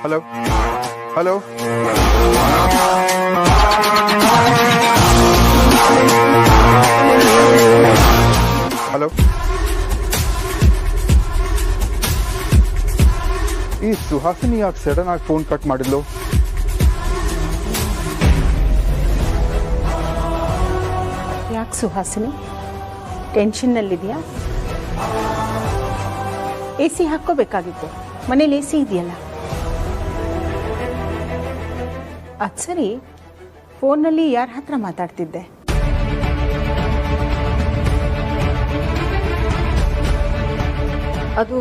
Hello hello hello ಈ ಸುಹಾಸಿನಿ ಯಾಕೆ sudden ಆಗಿ ಫೋನ್ ಕಟ್ ಮಾಡಿದ್ಲು? ಯಾಕೆ ಸುಹಾಸಿನಿ ಟೆನ್ಷನ್ನಲ್ಲಿದೆಯಾ? ಎ ಸಿ ಹಾಕ್ಕೋಬೇಕಾಗಿತ್ತು, ಮನೇಲಿ ಎ ಸಿ ಇದೆಯಲ್ಲ. ಅದು ಸರಿ, ಫೋನ್ನಲ್ಲಿ ಯಾರ ಹತ್ರ ಮಾತಾಡ್ತಿದ್ದೆ? ಅದು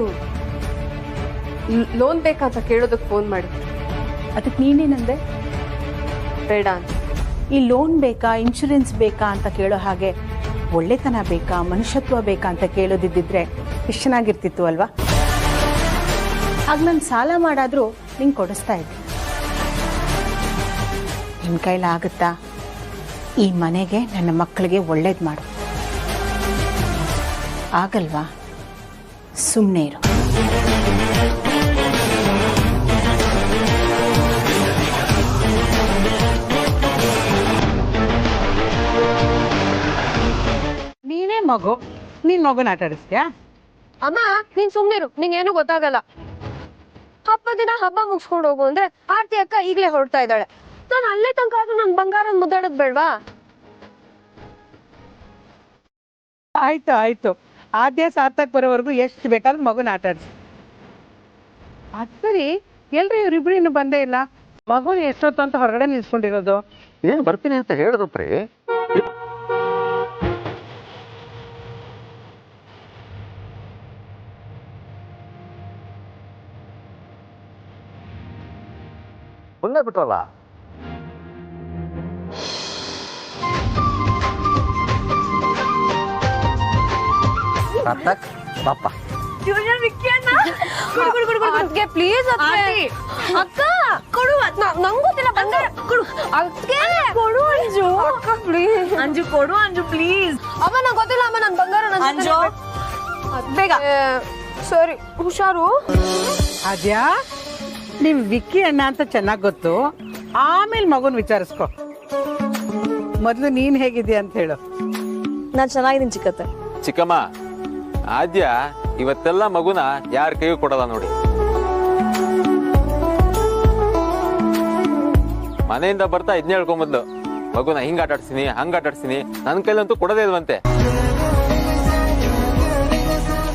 ಲೋನ್ ಬೇಕಂತ ಕೇಳೋದಕ್ಕೆ ಫೋನ್ ಮಾಡಿದ್ರು. ಅದಕ್ಕೆ ನೀನೇನಂದೆ? ಬೇಡ ಅಂತ. ಈ ಲೋನ್ ಬೇಕಾ, ಇನ್ಶೂರೆನ್ಸ್ ಬೇಕಾ ಅಂತ ಕೇಳೋ ಹಾಗೆ ಒಳ್ಳೆತನ ಬೇಕಾ, ಮನುಷ್ಯತ್ವ ಬೇಕಾ ಅಂತ ಕೇಳೋದಿದ್ದಿದ್ರೆ ಎಷ್ಟು ಚೆನ್ನಾಗಿರ್ತಿತ್ತು ಅಲ್ವಾ? ಆಗ ನಾನು ಸಾಲ ಮಾಡಾದರೂ ನಿಂಗೆ ಕೊಡಿಸ್ತಾ ಇದ್ದೆ. ನಿನ್ನ ಕೈಲಾಗುತ್ತಾ? ಈ ಮನೆಗೆ, ನನ್ನ ಮಕ್ಕಳಿಗೆ ಒಳ್ಳೇದು ಮಾಡು. ಆಗಲ್ವಾ? ಸುಮ್ಮನೆ ಇರು. ನೀನೇ ಮಗು, ನೀನ್ ಮಗುನ ಆಟ ಆಡಿಸ್ತೀಯಾ? ಅಮ್ಮ ನೀನ್ ಸುಮ್ನಿರು, ನಿಂಗೇನು ಗೊತ್ತಾಗಲ್ಲ. ಹಬ್ಬ ದಿನ ಹಬ್ಬ ಮುಗಿಸ್ಕೊಂಡು ಹೋಗು ಅಂದ್ರೆ ಆರ್ತಿ ಅಕ್ಕ ಈಗ್ಲೇ ಹೊರಡ್ತಾ ಇದ್ದಾಳೆ. ನಾನು ಅಲ್ಲೇ ತನಕ ಆದ್ರೂ ನನ್ ಬಂಗಾರ ಮುದ್ದಾಡೋದ್ ಬೇಡ್ವಾ? ಆಯ್ತು ಆಯ್ತು, ಆದ್ಯ ಸಾರ್ಥಕ್ ಬರೋವರೆಗೂ ಎಷ್ಟು ಬೇಕಾದ್ರೂ ಮಗುನ ಆಟ ಆಡಿಸಿ. ಅದ್ ಸರಿ, ಎಲ್ರಿ ಇವ್ರಿಬ್ರು ಇನ್ನು ಬಂದೇ ಇಲ್ಲ. ಮಗುನ ಎಷ್ಟೊತ್ತು ಅಂತ ಹೊರಗಡೆ ನಿಲ್ಸ್ಕೊಂಡಿರೋದು? ಏನ್ ಬರ್ತೀನಿ ಅಂತ ಹೇಳಿದ್ರು ಪ್ರೀ. ಬಂದೇ ಬಿಟ್ರಲ್ಲ. ಸಾರ್ಥಕ್ ಪಾಪ ಪ್ಲೀಸ್ ಅಕ್ಕ ಕೊಡು, ನಂಗೆ ಗೊತ್ತಿಲ್ಲ ಬಂಗಾರ ಕೊಡು. ಕೊಡು ಅಂಜು, ಅಕ್ಕ ಪ್ಲೀಸ್. ಅಂಜು ಕೊಡು ಅಂಜು ಪ್ಲೀಸ್. ಅಮ್ಮ ನಂಗೆ ಗೊತ್ತಿಲ್ಲ ಅಮ್ಮ, ನನ್ ಬಂಗಾರ ಅಂಜು ಬೇಗ. ಸರಿ ಹುಷಾರು. ಆದ್ಯಾ, ನಿಮ್ ವಿಕ್ಕಿ ಅಣ್ಣ ಅಂತ ಚೆನ್ನಾಗ್ ಗೊತ್ತು, ಆಮೇಲೆ ಮಗುನ್ ವಿಚಾರಿಸ್ಕೊ. ಮೊದ್ಲು ನೀನ್ ಹೇಗಿದ್ಯಾ ಅಂತ ಹೇಳು. ನಾನ್ ಚೆನ್ನಾಗಿದ್ದೀನಿ ಚಿಕ್ಕತ್ತೆ. ಚಿಕ್ಕಮ್ಮ, ಆದ್ಯ ಇವತ್ತೆಲ್ಲ ಮಗುನ ಯಾರ ಕೈಗೂ ಕೊಡಲ್ಲ ನೋಡಿ. ಮನೆಯಿಂದ ಬರ್ತಾ ಇದನ್ನ ಹೇಳ್ಕೊಂಬಂದು ಮಗುನ ಹಿಂಗ ಆಟಾಡ್ಸಿನಿ, ಹಂಗ ಆಟಾಡ್ಸಿನಿ, ನನ್ ಕೈಲಂತೂ ಕೊಡೋದೇ ಇಲ್ವಂತೆ.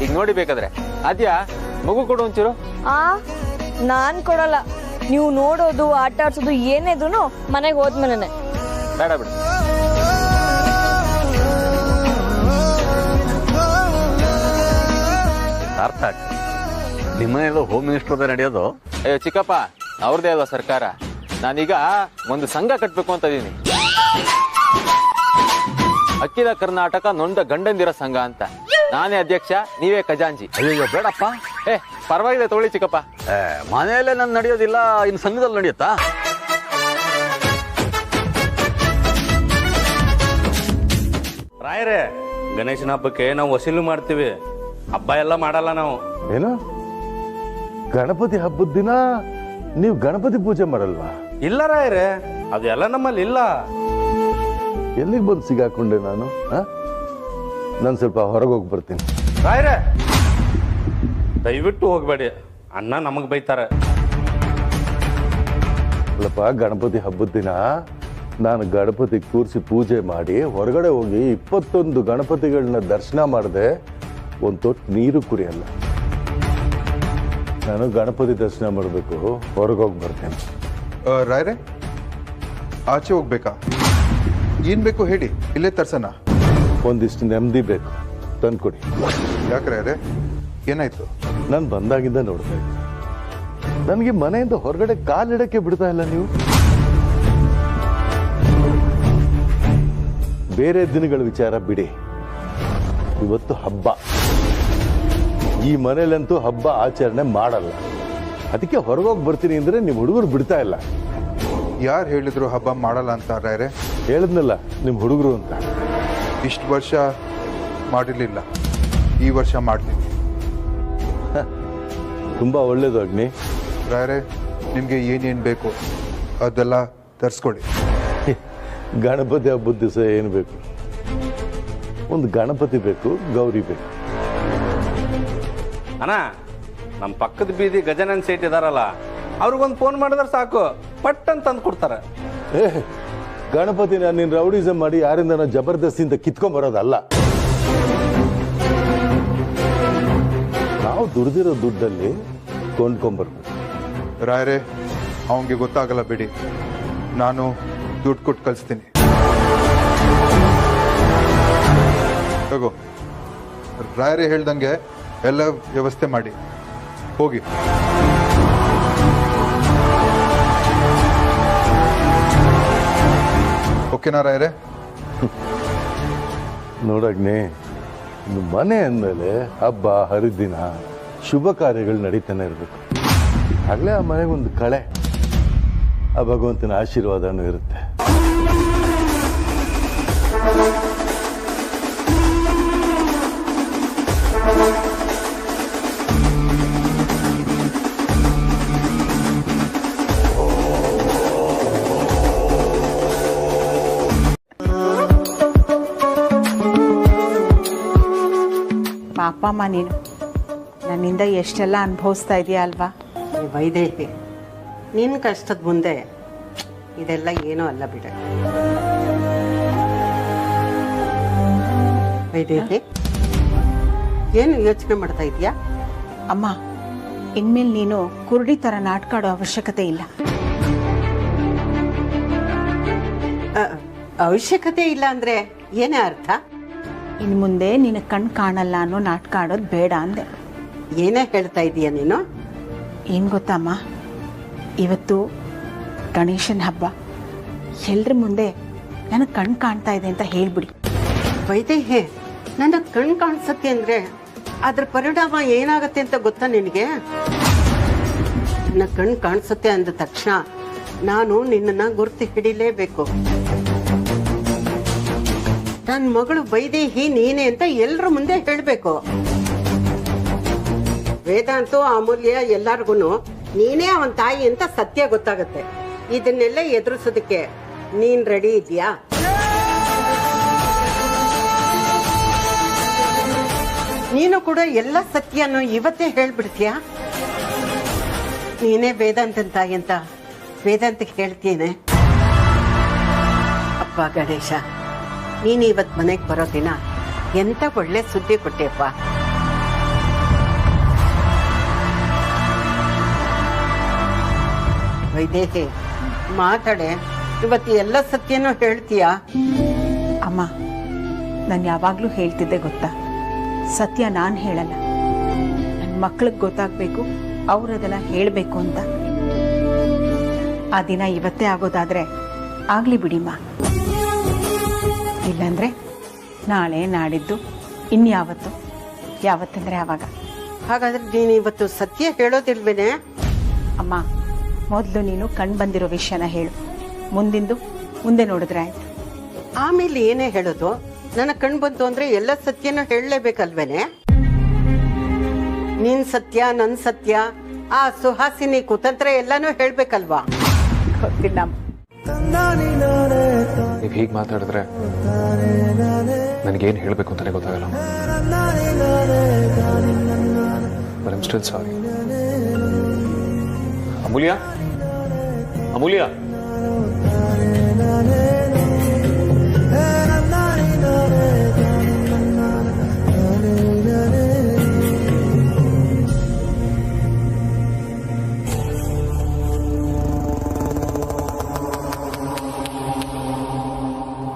ಈಗ ನೋಡಿ ಬೇಕಾದ್ರೆ ಆದ್ಯ ಮಗು ಕೊಡು ಒಂಚೂರು. ನಾನ್ ಕೊಡಲ್ಲ. ನೀವು ನೋಡೋದು, ಆಟ ಆಡ್ಸೋದು ಏನೇದ್ರು ಮನೆಗೆ ಹೋದ್ಮೇಲೆ. ಬೇಡ ಬಿಡು. ಸಾರ್ಥಕ್, ನಿಮ್ಮನೆಯಲ್ಲೂ ಹೋಮ್ ಮಿನಿಸ್ಟರ್ ನಡೆಯೋದು? ಅಯ್ಯೋ ಚಿಕ್ಕಪ್ಪ, ಅವ್ರದೇ ಅಲ್ವಾ ಸರ್ಕಾರ. ನಾನೀಗ ಒಂದು ಸಂಘ ಕಟ್ಬೇಕು ಅಂತ ಇದೀನಿ. ಅಖಿಲ ಕರ್ನಾಟಕ ನೊಂದ ಗಂಡಂದಿರ ಸಂಘ ಅಂತ. ನಾನೇ ಅಧ್ಯಕ್ಷ, ನೀವೇ ಖಜಾಂಜಿ. ಅಯ್ಯೋ ಬೇಡಪ್ಪ. ಪರವಾಗಿಲ್ಲ ತಗೊಳ್ಳಿ ಚಿಕ್ಕಪ್ಪ. ಮನೆಯಲ್ಲೇ ನನ್ ನಡೆಯೋದಿಲ್ಲ, ಇನ್ನು ಸಂಘದಲ್ಲಿ ನಡೆಯುತ್ತಾ? ರಾಯರೇ, ಗಣೇಶನ ಹಬ್ಬಕ್ಕೆ ನಾವು ವಸೂಲು ಮಾಡ್ತೀವಿ, ಹಬ್ಬ ಎಲ್ಲ ಮಾಡಲ್ಲ ನಾವು. ಏನು, ಗಣಪತಿ ಹಬ್ಬದ ದಿನ ನೀವು ಗಣಪತಿ ಪೂಜೆ ಮಾಡಲ್ವಾ? ಇಲ್ಲ ರಾಯರೇ, ಅದೆಲ್ಲ ನಮ್ಮಲ್ಲಿ ಇಲ್ಲ. ಎಲ್ಲಿಗೆ ಬಂದು ಸಿಗಾಕೊಂಡೆ ನಾನು? ನಾನು ಸ್ವಲ್ಪ ಹೊರಗೆ ಹೋಗಿ ಬರ್ತೀನಿ. ರಾಯರೇ ದಯವಿಟ್ಟು ಹೋಗ್ಬೇಡಿ, ಅಣ್ಣ ನಮಗ್ ಬೈತಾರೆ. ಅಲ್ಲಪ್ಪ, ಗಣಪತಿ ಹಬ್ಬದ ದಿನ ನಾನು ಗಣಪತಿ ಕೂರಿಸಿ ಪೂಜೆ ಮಾಡಿ ಹೊರಗಡೆ ಹೋಗಿ 21 ಗಣಪತಿಗಳನ್ನ ದರ್ಶನ ಮಾಡದೆ ಒಂದು ತೊಟ್ಟು ನೀರು ಕುಡಿಯಲ್ಲ. ನಾನು ಗಣಪತಿ ದರ್ಶನ ಮಾಡಬೇಕು, ಹೊರಗೆ ಹೋಗಿ ಬರ್ತೇನೆ. ರಾಯ್ರೆ, ಆಚೆ ಹೋಗ್ಬೇಕಾ? ಏನ್ ಬೇಕು ಹೇಳಿ, ಇಲ್ಲೇ ತರ್ಸನ. ಒಂದಿಷ್ಟು ನೆಮ್ಮದಿ ಬೇಕು, ತಂದ್ಕೊಡಿ. ಯಾಕೆ ರಾಯ್ರೆ, ಏನಾಯ್ತು? ನಾನು ಬಂದಾಗಿಂದ ನೋಡ್ತಾ ಇದ್ದೆ, ನನಗೆ ಮನೆಯಿಂದ ಹೊರಗಡೆ ಕಾಲಿಡಕ್ಕೆ ಬಿಡ್ತಾ ಇಲ್ಲ ನೀವು. ಬೇರೆ ದಿನಗಳ ವಿಚಾರ ಬಿಡಿ, ಇವತ್ತು ಹಬ್ಬ. ಈ ಮನೇಲಂತೂ ಹಬ್ಬ ಆಚರಣೆ ಮಾಡಲ್ಲ. ಅದಕ್ಕೆ ಹೊರಗೋಗಿ ಬರ್ತೀನಿ ಅಂದ್ರೆ ನಿಮ್ಮ ಹುಡುಗರು ಬಿಡ್ತಾ ಇಲ್ಲ. ಯಾರು ಹೇಳಿದ್ರು ಹಬ್ಬ ಮಾಡಲ್ಲ ಅಂತ ರಾಯ್ರೆ? ಹೇಳಿದ್ನಲ್ಲ, ನಿಮ್ಮ ಹುಡುಗರು ಅಂತ. ಇಷ್ಟು ವರ್ಷ ಮಾಡಿರ್ಲಿಲ್ಲ, ಈ ವರ್ಷ ಮಾಡ್ತೀನಿ. ತುಂಬಾ ಒಳ್ಳೇದು ಅಗ್ನಿ. ರಾಯ್ರೆ, ನಿಮಗೆ ಏನೇನು ಬೇಕು ಅದೆಲ್ಲ ತರಿಸ್ಕೊಳ್ಳಿ. ಗಣಪತಿ ಹಬ್ಬದ ದಿವಸ ಏನು ಬೇಕು? ಒಂದು ಗಣಪತಿ ಬೇಕು, ಗೌರಿ ಬೇಕು. ಅಣ್ಣ, ನಮ್ಮ ಪಕ್ಕದ ಬೀದಿ ಗಜನನ್ ಸೇಟ್ ಇದಾರಲ್ಲ, ಅವ್ರಿಗೊಂದು ಫೋನ್ ಮಾಡಿದ್ರೆ ಸಾಕು, ಪಟ್ ಅಂತ ತಂದು ಕೊಡ್ತಾರೆ. ಗಣಪತಿನ ನೀನು ರೌಡಿಸಮ್ ಮಾಡಿ ಯಾರಿಂದ ಜಬರ್ದಸ್ತಿಯಿಂದ ಕಿತ್ಕೊಂಡ್ಬರೋದಲ್ಲ. ನಾವು ದುಡ್ದಿರೋ ದುಡ್ಡಲ್ಲಿ ಕೊಂಡ್ಕೊಂಬರ್ಬೇಕು. ರಾಯರೇ, ಅವನಿಗೆ ಗೊತ್ತಾಗಲ್ಲ ಬಿಡಿ, ನಾನು ದುಡ್ಡು ಕೊಟ್ಟು ಕಳಿಸ್ತೀನಿ. ತಗೋ, ರಾಯರೇ ಹೇಳ್ದಂಗೆ ಎಲ್ಲ ವ್ಯವಸ್ಥೆ ಮಾಡಿ ಹೋಗಿ. ಓಕೆನಾ ರಾಯರೇ? ನೋಡಗ್ನಿ, ಮನೆ ಅಂದಮೇಲೆ ಹಬ್ಬ ಹರಿದಿನ ಶುಭ ಕಾರ್ಯಗಳು ನಡೀತಾನೆ ಇರಬೇಕು. ಆಗಲೇ ಆ ಮನೆಗೊಂದು ಕಳೆ, ಆ ಭಗವಂತನ ಆಶೀರ್ವಾದನೂ ಇರುತ್ತೆ. ಪಾಪ ಅಮ್ಮ, ನೀನು ನನ್ನಿಂದ ಎಷ್ಟೆಲ್ಲ ಅನುಭವಿಸ್ತಾ ಇದೆಯಾ ಅಲ್ವಾ? ವೈದೇಹಿ, ನಿನ್ನ ಕಷ್ಟದ ಮುಂದೆ ಇದೆಲ್ಲ ಏನೂ ಅಲ್ಲ ಬಿಡ. ವೈದೇಹಿ, ಏನು ಯೋಚನೆ ಮಾಡ್ತಾ ಇದೀಯಾ? ಅಮ್ಮ, ಇನ್ಮೇಲೆ ನೀನು ಕುರುಡಿ ಥರ ನಾಟಕ ಆಡೋ ಅವಶ್ಯಕತೆ ಇಲ್ಲ. ಅವಶ್ಯಕತೆ ಇಲ್ಲ ಅಂದ್ರೆ ಏನೇ ಅರ್ಥ? ಇನ್ನು ಮುಂದೆ ನಿನ್ನ ಕಣ್ ಕಾಣಲ್ಲ ಅನ್ನೋ ನಾಟಕ ಆಡೋದು ಬೇಡ ಅಂದೆ. ಏನೇ ಹೇಳ್ತಾ ಇದೀಯ ನೀನು? ಏನು ಗೊತ್ತಮ್ಮ, ಇವತ್ತು ಗಣೇಶನ ಹಬ್ಬ, ಎಲ್ರ ಮುಂದೆ ನನಗೆ ಕಣ್ ಕಾಣ್ತಾ ಇದೆ ಅಂತ ಹೇಳ್ಬಿಡಿ. ವೈದೇಹಿ, ನನ್ನ ಕಣ್ ಕಾಣಿಸುತ್ತೆ ಅಂದ್ರೆ ಅದ್ರ ಪರಿಣಾಮ ಏನಾಗತ್ತೆ ಅಂತ ಗೊತ್ತಾ ನಿನಗೆ? ನನ್ನ ಕಣ್ ಕಾಣಿಸುತ್ತೆ ಅಂದ ತಕ್ಷಣ ನಾನು ನಿನ್ನನ್ನ ಗುರ್ತು ಹಿಡಿಲೇಬೇಕು. ನನ್ನ ಮಗಳು ವೈದೇಹಿ ನೀನೆ ಅಂತ ಎಲ್ರ ಮುಂದೆ ಹೇಳ್ಬೇಕು. ವೇದಾಂತು, ಅಮೂಲ್ಯ ಎಲ್ಲಾರ್ಗು ನೀನೇ ಅವನ ತಾಯಿ ಅಂತ ಸತ್ಯ ಗೊತ್ತಾಗತ್ತೆ. ಇದನ್ನೆಲ್ಲ ಎದುರಿಸೋದಕ್ಕೆ ನೀನ್ ರೆಡಿ ಇದೆಯಾ? ನೀನು ಕೂಡ ಎಲ್ಲ ಸತ್ಯನು ಇವತ್ತೇ ಹೇಳ್ಬಿಡ್ತೀಯಾ? ನೀನೇ ವೇದಾಂತನ ತಾಯಿ ಅಂತ ವೇದಾಂತಕ್ಕೆ ಹೇಳ್ತೀನಿ. ಅಪ್ಪ ಗಣೇಶ, ನೀನು ಇವತ್ತು ಮನೆಗೆ ಬರೋ ದಿನ ಎಂತ ಒಳ್ಳೆ ಸುದ್ದಿ ಕೊಟ್ಟೆಪ್ಪ. ವೈದೇಹಿ, ಮಾತಾಡೆ, ಇವತ್ತು ಎಲ್ಲ ಸತ್ಯನೂ ಹೇಳ್ತೀಯಾ? ಅಮ್ಮ, ನಾನು ಯಾವಾಗಲೂ ಹೇಳ್ತಿದ್ದೆ ಗೊತ್ತಾ, ಸತ್ಯ ನಾನು ಹೇಳಲ್ಲ, ನನ್ನ ಮಕ್ಳಿಗೆ ಗೊತ್ತಾಗಬೇಕು, ಅವ್ರು ಅದನ್ನು ಹೇಳಬೇಕು ಅಂತ. ಆ ದಿನ ಇವತ್ತೇ ಆಗೋದಾದ್ರೆ ಆಗಲಿ ಬಿಡಿಮ್ಮ, ಇಲ್ಲಾಂದರೆ ನಾಳೆ ನಾಡಿದ್ದು ಇನ್ಯಾವತ್ತು, ಯಾವತ್ತಂದರೆ ಆವಾಗ. ಹಾಗಾದ್ರೆ ನೀನು ಇವತ್ತು ಸತ್ಯ ಹೇಳೋದಿಲ್ವೇನೆ? ಅಮ್ಮ, ಮೊದಲು ನೀನು ಕಣ್ ಬಂದಿರೋ ವಿಷಯನ ಹೇಳು, ಮುಂದಿಂದು ಮುಂದೆ ನೋಡಿದ್ರೆ ಆಯ್ತು. ಆಮೇಲೆ ಏನೇ ಹೇಳೋದು? ನನ್ನ ಕಣ್ ಬಂತು ಅಂದ್ರೆ ಎಲ್ಲ ಸತ್ಯನ ಹೇಳಲೇಬೇಕಲ್ವೇನೆ? ನಿನ್ ಸತ್ಯ, ನನ್ ಸತ್ಯ, ಆ ಸುಹಾಸಿನಿ ಕುತಂತ್ರ ಎಲ್ಲಾನು ಹೇಳ್ಬೇಕಲ್ವಾ? ಗೊತ್ತಿಲ್ಲ. ನೀವು ಹೀಗೆ ಮಾತಾಡಿದ್ರೆ ನನಗೇನು ಹೇಳಬೇಕು ಅಂತಾನೆ ಗೊತ್ತಾಗಲ್ಲ. ಬಟ್ ಐಮ್ ಸ್ಟಿಲ್ ಸಾರಿ. ಅಮೂಲ್ಯ, ಅಮೂಲ್ಯ,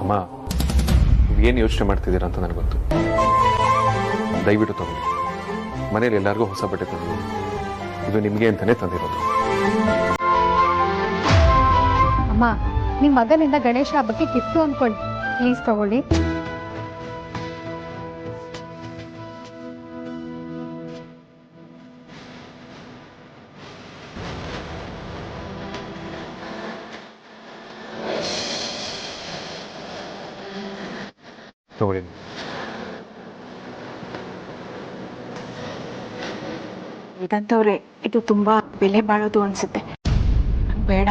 ಅಮ್ಮ, ನೀವೇನು ಯೋಚನೆ ಮಾಡ್ತಿದ್ದೀರಾ ಅಂತ ನನಗೆ ಗೊತ್ತು. ದಯವಿಟ್ಟು ತಗೊಳ್ಳಿ. ಮನೇಲಿ ಎಲ್ಲರಿಗೂ ಹೊಸ ಬಟ್ಟೆ ತಂದಿದ್ದೀನಿ. ಇದು ನಿಮಗೆ ಅಂತಾನೆ ತಂದಿರೋದು. ಅಮ್ಮ, ನಿಮ್ಮ ಮಗನಿಂದ ಗಣೇಶ ಹಬ್ಬಕ್ಕೆ ಗಿಫ್ಟು ಅನ್ಕೊಳ್ಳಿ, ಪ್ಲೀಸ್ ತಗೊಳ್ಳಿ. ತಗೊಳ್ಳಿ. ವೇದಾಂತವ್ರೆ, ಇದು ತುಂಬಾ ಬೆಲೆ ಬಾಳೋದು ಅನ್ಸುತ್ತೆ. ಬೇಡ.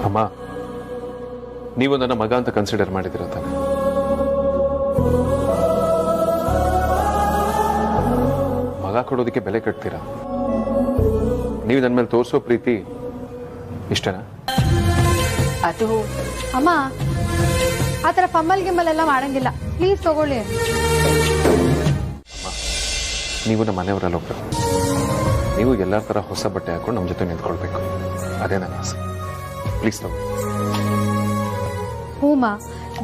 ಅಮ್ಮ, ನೀವು ನನ್ನ ಮಗ ಅಂತ ಕನ್ಸಿಡರ್ ಮಾಡಿದಿರ ತಾನೆ? ಮಗ ಕೊಡೋದಕ್ಕೆ ಬೆಲೆ ಕಟ್ತೀರಾ? ನೀವು ನನ್ನ ಮೇಲೆ ತೋರಿಸೋ ಪ್ರೀತಿ ಇಷ್ಟನಾ? ಅದು ಅಮ್ಮ ಆ ಥರ ಪಮ್ಮಲ್ ಗಿಮ್ಮಲ್ ಎಲ್ಲ ಮಾಡಂಗಿಲ್ಲ, ಪ್ಲೀಸ್ ತಗೊಳ್ಳಿ. ನೀವು ನಮ್ಮ ಮನೆಯವರೆಲ್ಲ ಒಬ್ಬರು. ನೀವು ಎಲ್ಲರ ಥರ ಹೊಸ ಬಟ್ಟೆ ಹಾಕೊಂಡು ನಮ್ಮ ಜೊತೆ ನಿಂತ್ಕೊಳ್ಬೇಕು, ಅದೇ ನನ್ನ ಆಸೆ. ಪ್ಲೀಸ್ ತಗೊಳ್ಳಿ. ಹೂಮ,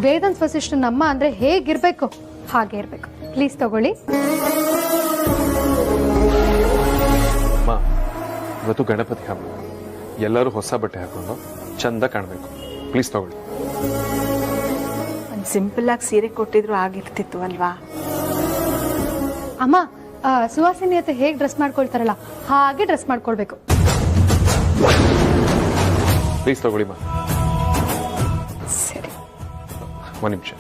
ವೇದಾಂತ್ ವಸಿಷ್ಠ ನಮ್ಮ ಅಂದ್ರೆ ಹೇಗಿರ್ಬೇಕು ಹಾಗೆ ಇರ್ಬೇಕು. ಪ್ಲೀಸ್ ತಗೊಳ್ಳಿ. ಅಮ್ಮ, ಇವತ್ತು ಗಣಪತಿ ಹಬ್ಬ, ಎಲ್ಲರೂ ಹೊಸ ಬಟ್ಟೆ ಹಾಕೊಂಡು ಚಂದ ಕಾಣಬೇಕು. ಪ್ಲೀಸ್ ತಗೊಳ್ಳಿ. ಒಂದು ಸಿಂಪಲ್ ಆಗಿ ಸೀರೆ ಕೊಟ್ಟಿದ್ರು ಆಗಿರ್ತಿತ್ತು ಅಲ್ವಾ? ಅಮ್ಮ, ಸುವಾಸಿನಿ ಹತ್ರ ಹೇಗೆ ಡ್ರೆಸ್ ಮಾಡ್ಕೊಳ್ತಾರಲ್ಲ ಹಾಗೆ ಡ್ರೆಸ್ ಮಾಡ್ಕೊಳ್ಬೇಕು. ಪ್ಲೀಸ್ ತಗೊಳ್ಳಿ ಮಾ. ಸರಿ. ಒಂದು ನಿಮಿಷ.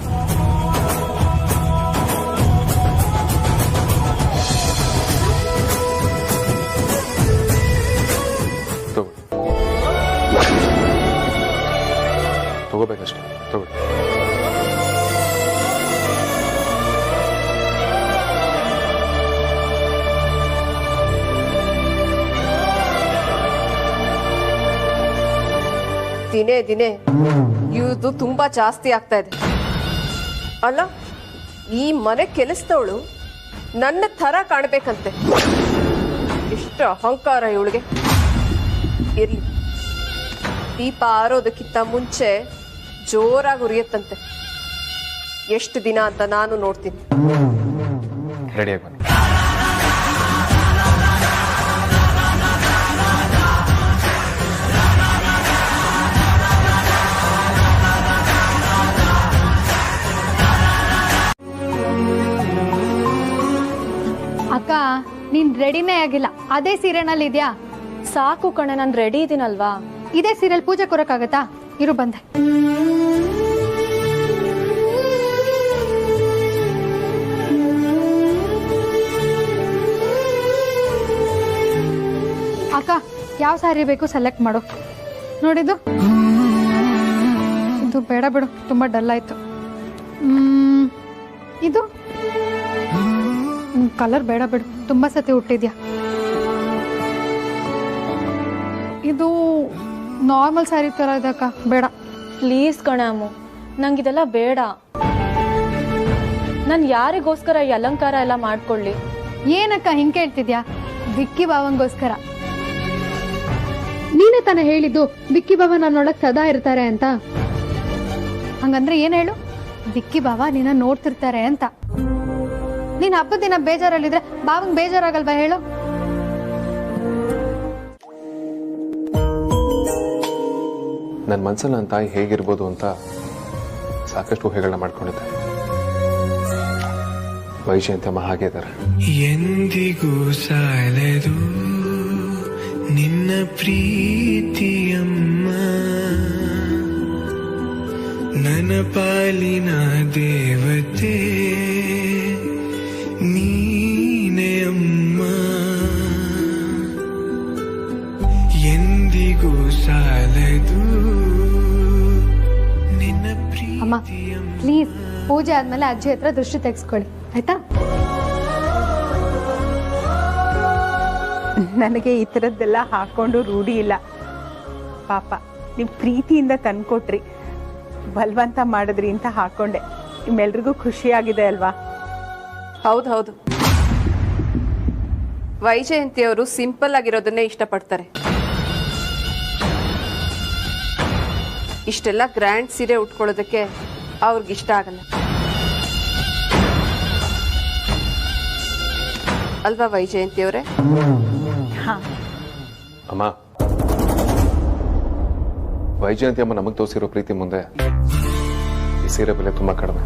ತಗೋಬೇಕಷ್ಟೇ, ತಗೊಳ್ಳಿ. ದಿನೇ ದಿನೇ ಇವ್ದು ತುಂಬಾ ಜಾಸ್ತಿ ಆಗ್ತಾ ಇದೆ. ಅಲ್ಲ, ಈ ಮನೆ ಕೆಲಸದವಳು ನನ್ನ ಥರ ಕಾಣ್ಬೇಕಂತೆ. ಎಷ್ಟು ಅಹಂಕಾರ ಇವಳಿಗೆ. ಇರ್ಲಿ, ದೀಪ ಆರೋದಕ್ಕಿಂತ ಮುಂಚೆ ಜೋರಾಗಿ ಉರಿಯತ್ತಂತೆ. ಎಷ್ಟು ದಿನ ಅಂತ ನಾನು ನೋಡ್ತೀನಿ. ರೆಡಿಯಾಗಿ ಬನ್ನಿ. ಅಕ್ಕ, ನೀನ್ ರೆಡಿನೇ ಆಗಿಲ್ಲ, ಅದೇ ಸೀರೆನಲ್ಲಿ ಇದ್ಯಾ? ಸಾಕು ಕಣೆ, ನಾನು ರೆಡಿ ಇದೀನಲ್ವಾ? ಇದೇ ಸೀರೆಲ್ ಪೂಜೆ ಕೊರಕ್ಕಾಗತ್ತಾ? ಇರು ಬಂದೆ. ಅಕ್ಕ, ಯಾವ ಸಾರಿ ಬೇಕು ಸೆಲೆಕ್ಟ್ ಮಾಡು. ನೋಡಿದ್ದು ಇದು ಬೇಡ ಬಿಡು, ತುಂಬಾ ಡಲ್ ಆಯ್ತು. ಇದು ಕಲರ್ ಬೇಡ ಬಿಡು, ತುಂಬಾ ಸತಿ ಹುಟ್ಟಿದ್ಯಾ. ಇದು ನಾರ್ಮಲ್ ಸ್ಯಾರಿ ತರ ಇದೆ ಅಕ್ಕ, ಬೇಡ. ಪ್ಲೀಸ್ ಕಣೆ ಅಮ್ಮು, ನಂಗಿದೆಲ್ಲ ಬೇಡ. ನಾನು ಯಾರಿಗೋಸ್ಕರ ಈ ಅಲಂಕಾರ ಎಲ್ಲ ಮಾಡ್ಕೊಳ್ಳಿ? ಏನಕ್ಕ ಹಿಂಗೆ ಕೇಳ್ತಿದ್ಯಾ? ವಿಕ್ಕಿ ಬಾವಂಗೋಸ್ಕರ. ನೀನೇ ತಾನೇ ಹೇಳಿದ್ದು ವಿಕ್ಕಿ ಬಾವ ನನ್ನೊಳಗ್ ಸದಾ ಇರ್ತಾರೆ ಅಂತ. ಹಂಗಂದ್ರೆ ಏನ್ ಹೇಳು? ವಿಕ್ಕಿ ಬಾವ ನಿನ್ನ ನೋಡ್ತಿರ್ತಾರೆ ಅಂತ. ನೀನ್ ಹಬ್ಬದ ದಿನ ಬೇಜಾರಲ್ಲಿದ್ರೆ ಬಾವಂಗ್ ಬೇಜಾರಾಗಲ್ವಾ ಹೇಳು? ನನ್ನ ಮನಸ್ಸಲ್ಲಿ ನನ್ನ ತಾಯಿ ಹೇಗಿರ್ಬೋದು ಅಂತ ಸಾಕಷ್ಟು ಊಹೆಗಳನ್ನ ಮಾಡ್ಕೊಂಡಿದ್ದೆ. ವೈಜಯಂತಮ್ಮ ಹಾಗೆ ಇದ್ದಾರೆ. ಎಂದಿಗೂ ಸಾಲದು ನಿನ್ನ ಪ್ರೀತಿಯಮ್ಮ, ನನ್ನ ಪಾಲಿನ ದೇವತೆ ನೀನೇ ಅಮ್ಮ. ಎಂದಿಗೂ ಸಾಲದು ನಿನ್ನ ಅಮ್ಮ ಪ್ರೀತಿಯಮ್ಮ. ಪ್ಲೀಸ್, ಪೂಜೆ ಆದ್ಮೇಲೆ ಅಜ್ಜಿ ಹತ್ರ ದೃಷ್ಟಿ ತೆಗೆಸ್ಕೊಳ್ಳಿ ಆಯ್ತಾ? ನನಗೆ ಈ ಥರದ್ದೆಲ್ಲ ಹಾಕೊಂಡು ರೂಢಿ ಇಲ್ಲ. ಪಾಪ ನೀವು ಪ್ರೀತಿಯಿಂದ ತಂದ್ಕೊಟ್ರಿ, ಬಲವಂತ ಮಾಡಿದ್ರಿ ಅಂತ ಹಾಕೊಂಡೆ. ನಿಮ್ಮೆಲ್ರಿಗೂ ಖುಷಿಯಾಗಿದೆ ಅಲ್ವಾ? ಹೌದು, ವೈಜಯಂತಿಯವರು ಸಿಂಪಲ್ ಆಗಿರೋದನ್ನೇ ಇಷ್ಟಪಡ್ತಾರೆ. ಇಷ್ಟೆಲ್ಲ ಗ್ರ್ಯಾಂಡ್ ಸೀರೆ ಉಟ್ಕೊಳ್ಳೋದಕ್ಕೆ ಅವ್ರಿಗಿಷ್ಟ ಆಗಲ್ಲ ಅಲ್ವಾ ವೈಜಯಂತಿಯವರೇ? ಅಮ್ಮ, ವೈಜಯಂತಿ ಅಮ್ಮ ನಮಗೆ ತೋರಿಸಿರೋ ಪ್ರೀತಿ ಮುಂದೆ ಈ ಸೀರೆ ಬೆಲೆ ತುಂಬಾ ಕಡಿಮೆ.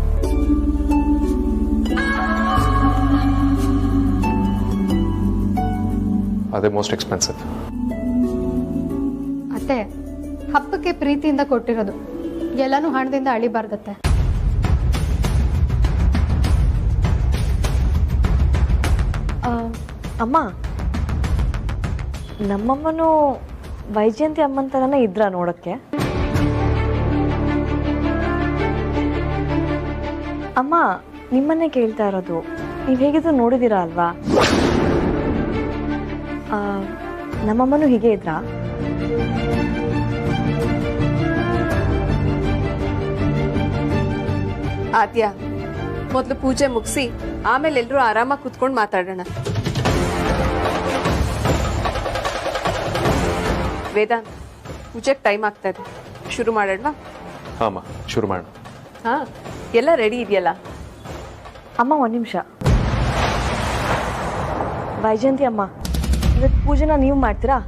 ಅದೇ ಮೋಸ್ಟ್ ಎಕ್ಸ್ಪೆನ್ಸಿವ್. ಅತ್ತೆ, ಹಬ್ಬಕ್ಕೆ ಪ್ರೀತಿಯಿಂದ ಕೊಟ್ಟಿರೋದು, ಎಲ್ಲಾನು ಹಣದಿಂದ ಅಳಿಬಾರ್ದತ್ತೆ. ಅಮ್ಮ, ನಮ್ಮಮ್ಮನೂ ವೈಜಯಂತಿ ಅಮ್ಮನ ಥರನೇ ಇದ್ರಾ ನೋಡೋಕ್ಕೆ? ಅಮ್ಮ ನಿಮ್ಮನ್ನೇ ಕೇಳ್ತಾ ಇರೋದು, ನೀವು ಹೇಗಿದ್ರು ನೋಡಿದ್ದೀರಾ ಅಲ್ವಾ? ನಮ್ಮಮ್ಮನೂ ಹೀಗೆ ಇದ್ರಾ? ಆದ್ಯ, ಮೊದಲು ಪೂಜೆ ಮುಗಿಸಿ ಆಮೇಲೆ ಎಲ್ಲರೂ ಆರಾಮಾಗಿ ಕುತ್ಕೊಂಡು ಮಾತಾಡೋಣ. ವೇದಾಂತ್, ಪೂಜೆಗೆ ಟೈಮ್ ಆಗ್ತಾ ಇದೆ, ಶುರು ಮಾಡೋಣವಾ? ಹಾಂ ಶುರು ಮಾಡೋಣ. ಹಾ, ಎಲ್ಲ ರೆಡಿ ಇದೆಯಲ್ಲ? ಅಮ್ಮ ಒಂದು ನಿಮಿಷ. ವೈಜಯಂತಿ ಅಮ್ಮ, ಇವತ್ತು ಪೂಜೆನ ನೀವು ಮಾಡ್ತೀರಾ?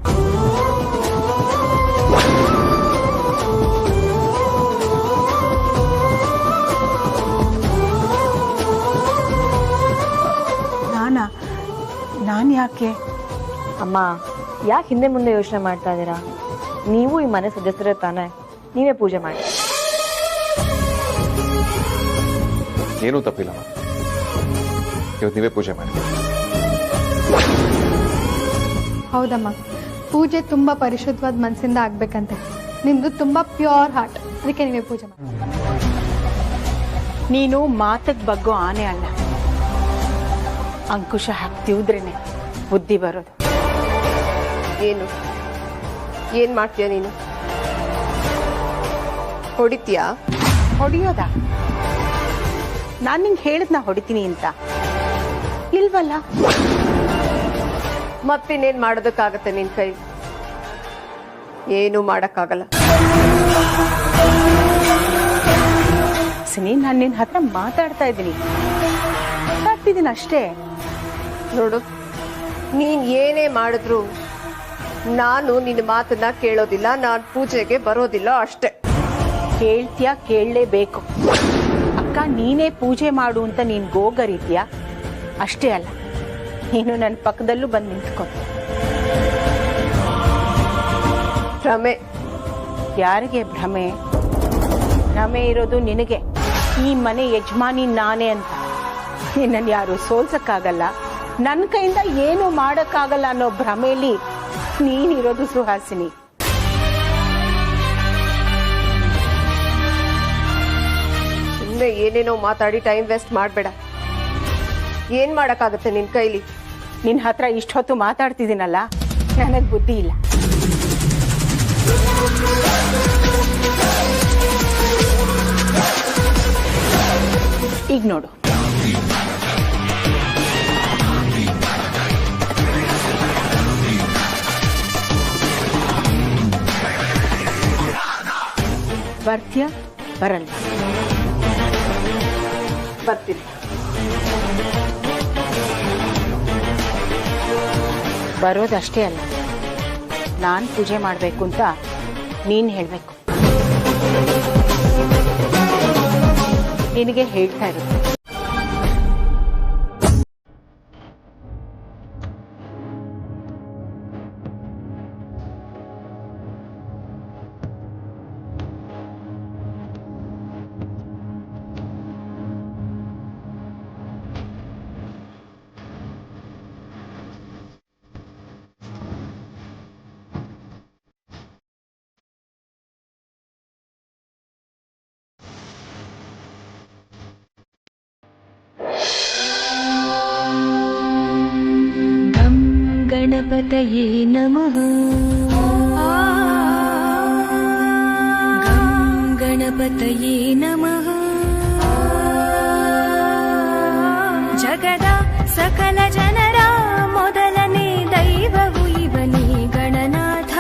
ನಾನು ಯಾಕೆ? ಅಮ್ಮ, ಯಾಕೆ ಹಿಂದೆ ಮುಂದೆ ಯೋಚನೆ ಮಾಡ್ತಾ ಇದ್ದೀರಾ? ನೀವು ಈ ಮನೆ ಸದಸ್ಯರೇ ತಾನೆ, ನೀವೇ ಪೂಜೆ ಮಾಡಿ. ಏನೂ ತಪ್ಪಿಲ್ಲಮ್ಮ, ಇವತ್ತು ನೀವೇ ಪೂಜೆ ಮಾಡಿ. ಹೌದಮ್ಮ, ಪೂಜೆ ತುಂಬ ಪರಿಶುದ್ಧವಾದ ಮನಸ್ಸಿಂದ ಆಗ್ಬೇಕಂತೆ. ನಿಮ್ದು ತುಂಬ ಪ್ಯೂರ್ ಹಾರ್ಟ್, ಅದಕ್ಕೆ ನೀವೇ ಪೂಜೆ ಮಾಡಿ. ನೀನು ಮಾತಿಗೆ ಬಗ್ಗೋ ಆನೆ ಅಲ್ಲ, ಅಂಕುಶ ಹಾಕ್ತಿದ್ರೇನೆ ಬುದ್ಧಿ ಬರೋದು. ಏನ್ ಮಾಡ್ತೀಯ ನೀನು? ಹೊಡಿತೀಯಾ? ಹೊಡಿಯೋದಾ? ನಾನು ನಿಂಗೆ ಹೇಳಿದ್ನ ಹೊಡಿತೀನಿ ಅಂತ ಇಲ್ವಲ್ಲ. ಮತ್ತಿನ್ನೇನ್ ಮಾಡೋದಕ್ಕಾಗತ್ತೆ ನಿನ್ ಕೈ? ಏನು ಮಾಡಕ್ಕಾಗಲ್ಲ. ಸಿನಿ, ನಾನು ನಿನ್ನ ಹತ್ರ ಮಾತಾಡ್ತಾ ಇದ್ದೀನಿ ಅಷ್ಟೇ. ನೋಡು, ನೀನ್ ಏನೇ ಮಾಡಿದ್ರು ನಾನು ನಿನ್ನ ಮಾತನ್ನ ಕೇಳೋದಿಲ್ಲ, ನಾನು ಪೂಜೆಗೆ ಬರೋದಿಲ್ಲ ಅಷ್ಟೇ. ಕೇಳ್ತೀಯ, ಕೇಳಲೇಬೇಕು. ಅಕ್ಕ, ನೀನೇ ಪೂಜೆ ಮಾಡು ಅಂತ ನೀನ್ ಗೋಗರಿತೀಯ ಅಷ್ಟೇ ಅಲ್ಲ, ನೀನು ನನ್ನ ಪಕ್ಕದಲ್ಲೂ ಬಂದು ನಿಂತ್ಕೊ. ಭ್ರಮೆ? ಯಾರಿಗೆ ಭ್ರಮೆ? ಭ್ರಮೆ ಇರೋದು ನಿನಗೆ. ಈ ಮನೆ ಯಜಮಾನಿ ನಾನೇ ಅಂತ. ನಿನ್ನನ್ನು ಯಾರು ಸೋಲ್ಸಕ್ಕಾಗಲ್ಲ, ನನ್ನ ಕೈಯಿಂದ ಏನು ಮಾಡಕ್ಕಾಗಲ್ಲ ಅನ್ನೋ ಭ್ರಮೆಯಲ್ಲಿ ನೀನಿರೋದು ಸುಹಾಸಿನಿ. ಸುಮ್ಮನೆ ಏನೇನೋ ಮಾತಾಡಿ ಟೈಮ್ ವೇಸ್ಟ್ ಮಾಡಬೇಡ. ಏನ್ ಮಾಡಕ್ಕಾಗತ್ತೆ ನಿನ್ ಕೈಲಿ? ನಿನ್ನ ಹತ್ರ ಇಷ್ಟೊತ್ತು ಮಾತಾಡ್ತಿದ್ದೀನಲ್ಲ, ನನಗೆ ಬುದ್ಧಿ ಇಲ್ಲ. ಈಗ ನೋಡು, ಬರ್ತೀಯ ಬರಲ್ಲ? ಬರ್ತೀನಿ. ಬರೋದಷ್ಟೇ ಅಲ್ಲ, ನಾನು ಪೂಜೆ ಮಾಡಬೇಕು ಅಂತ ನೀನು ಹೇಳಬೇಕು. ನಿನಗೆ ಹೇಳ್ತಾ ಇರುತ್ತೆ. ಗಣಪತಯೇ ನಮಃ. ಗಣಪತಯೇ ನಮಃ. ಜಗದ ಸಕಲ ಜನರ ಮೊದಲನೇ ದೈವವು ಇವನೇ ಗಣನಾಥ.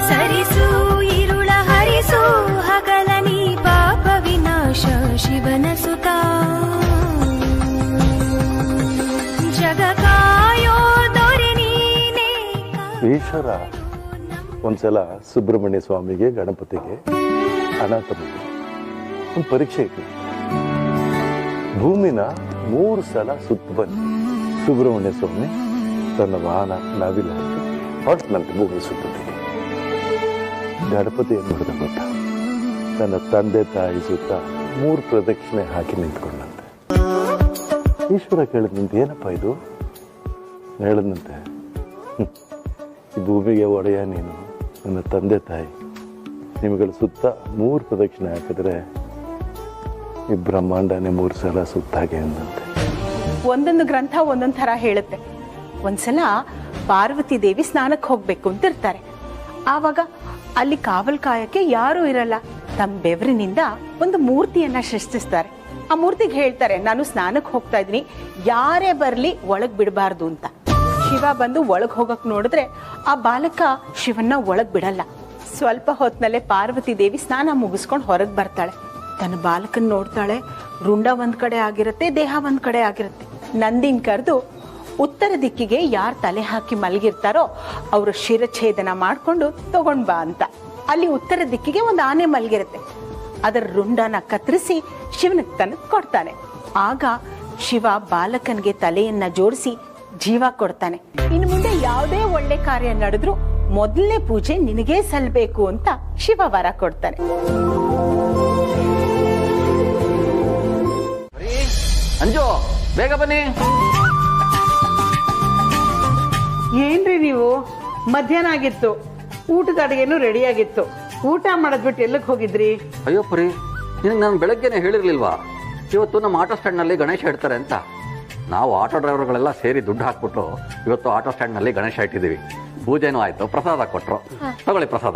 ಸರಿಸು ಇರುಳ ಹರಿಸು ಹಗಲನಿ ಪಾಪ ವಿನಾಶ ಶಿವನ ಸುತ. ಈಶ್ವರ ಒಂದ್ಸಲ ಸುಬ್ರಹ್ಮಣ್ಯ ಸ್ವಾಮಿಗೆ ಗಣಪತಿಗೆ ಅನಾಥ ಮಗು ಒಂದು ಪರೀಕ್ಷೆ ಇತ್ತು. ಭೂಮಿನ 3 ಸಲ ಸುತ್ತ ಬಂದು ಸುಬ್ರಹ್ಮಣ್ಯ ಸ್ವಾಮಿ ತನ್ನ ವಾಹನ ನಾವಿಲ್ಲ ಹಾಕಿ ಹೊರಟಿನಂತೆ ಭೂಮಿ ಸುತ್ತಿಗೆ. ಗಣಪತಿ ಏನ್ ಮಾಡಿದ ಗೊತ್ತಾ? ತನ್ನ ತಂದೆ ತಾಯಿ ಸುತ್ತ 3 ಪ್ರದಕ್ಷಿಣೆ ಹಾಕಿ ನಿಂತ್ಕೊಂಡಂತೆ. ಈಶ್ವರ ಕೇಳಿದ್ ನಿಂತ ಏನಪ್ಪ ಇದು? ಹೇಳಿದಂತೆ ಈ ಭೂಮಿಗೆ ಒಡೆಯ ನೀನು, ನನ್ನ ತಂದೆ ತಾಯಿ, ನಿಮಗಳ ಸುತ್ತ 3 ಪ್ರದಕ್ಷಿಣೆ ಹಾಕಿದ್ರೆ ಈ ಬ್ರಹ್ಮಾಂಡನೇ 3 ಸಲ ಸುತ್ತಾಗೆ ಅಂದಂತೆ. ಒಂದೊಂದು ಗ್ರಂಥ ಒಂದೊಂದು ಥರ ಹೇಳುತ್ತೆ. ಒಂದ್ಸಲ ಪಾರ್ವತಿ ದೇವಿ ಸ್ನಾನಕ್ಕೆ ಹೋಗ್ಬೇಕು ಅಂತ ಇರ್ತಾರೆ. ಆವಾಗ ಅಲ್ಲಿ ಕಾವಲ್ ಕಾಯಕ್ಕೆ ಯಾರೂ ಇರಲ್ಲ. ತಮ್ಮ ಬೆವರಿನಿಂದ ಒಂದು ಮೂರ್ತಿಯನ್ನ ಸೃಷ್ಟಿಸ್ತಾರೆ. ಆ ಮೂರ್ತಿಗೆ ಹೇಳ್ತಾರೆ, ನಾನು ಸ್ನಾನಕ್ಕೆ ಹೋಗ್ತಾ ಇದ್ದೀನಿ, ಯಾರೇ ಬರ್ಲಿ ಒಳಗ್ ಬಿಡಬಾರ್ದು ಅಂತ. ಶಿವ ಬಂದು ಒಳಗ್ ಹೋಗಕ್ ನೋಡಿದ್ರೆ ಆ ಬಾಲಕ ಶಿವನ್ನ ಒಳಗ್ ಬಿಡಲ್ಲ. ಸ್ವಲ್ಪ ಹೊತ್ನಲ್ಲೇ ಪಾರ್ವತಿ ದೇವಿ ಸ್ನಾನ ಮುಗಿಸ್ಕೊಂಡು ಹೊರಗೆ ಬರ್ತಾಳೆ. ತನ್ನ ಬಾಲಕನ್ ನೋಡ್ತಾಳೆ. ರುಂಡ ಒಂದ್ ಕಡೆ ಆಗಿರುತ್ತೆ, ದೇಹ ಒಂದ್ ಕಡೆ ಆಗಿರುತ್ತೆ. ನಂದಿನ್ ಕರೆದು ಉತ್ತರ ದಿಕ್ಕಿಗೆ ಯಾರು ತಲೆ ಹಾಕಿ ಮಲಗಿರ್ತಾರೋ ಅವರು ಶಿರಛೇದನ ಮಾಡ್ಕೊಂಡು ತಗೊಂಡ್ ಬಾ ಅಂತ. ಅಲ್ಲಿ ಉತ್ತರ ದಿಕ್ಕಿಗೆ ಒಂದು ಆನೆ ಮಲಗಿರುತ್ತೆ. ಅದರ ರುಂಡನ ಕತ್ತರಿಸಿ ಶಿವನಿಗೆ ತನಕ ಕೊಡ್ತಾನೆ. ಆಗ ಶಿವ ಬಾಲಕನ್ಗೆ ತಲೆಯನ್ನ ಜೋಡಿಸಿ ಜೀವ ಕೊಡ್ತಾನೆ. ಇನ್ನು ಮುಂದೆ ಯಾವುದೇ ಒಳ್ಳೆ ಕಾರ್ಯ ನಡೆದ್ರು ಮೊದಲನೇ ಪೂಜೆ ನಿನಗೇ ಸಲ್ಬೇಕು ಅಂತ ಶಿವ ವರ ಕೊಡ್ತಾನೆ. ಅಂಜು, ಬೇಗ ಬನ್ನಿ. ಏನ್ರಿ ನೀವು? ಮಧ್ಯಾಹ್ನ ಆಗಿತ್ತು, ಊಟದ ಅಡುಗೆನೂ ರೆಡಿ ಆಗಿತ್ತು. ಊಟ ಮಾಡೋದ್ಬಿಟ್ಟು ಎಲ್ಲಕ್ಕೆ ಹೋಗಿದ್ರಿ? ಅಯ್ಯೋ ಪರಿ, ನಿನಗೆ ನಾನು ಬೆಳಗ್ಗೆನೆ ಹೇಳಿರ್ಲಿಲ್ವಾ ಇವತ್ತು ನಮ್ಮ ಆಟೋ ಸ್ಟ್ಯಾಂಡ್ನಲ್ಲಿ ಗಣೇಶ ಇಡ್ತಾರೆ ಅಂತ? ನಾವು ಆಟೋ ಡ್ರೈವರ್ಗಳೆಲ್ಲ ಸೇರಿ ದುಡ್ಡು ಹಾಕ್ಬಿಟ್ಟು ಇವತ್ತು ಆಟೋ ಸ್ಟ್ಯಾಂಡ್ನಲ್ಲಿ ಗಣೇಶ ಇಟ್ಟಿದ್ದೀವಿ. ಪೂಜೆನೂ ಆಯ್ತು, ಪ್ರಸಾದ ಕೊಟ್ಟರು. ತಗೊಳ್ಳಿ ಪ್ರಸಾದ.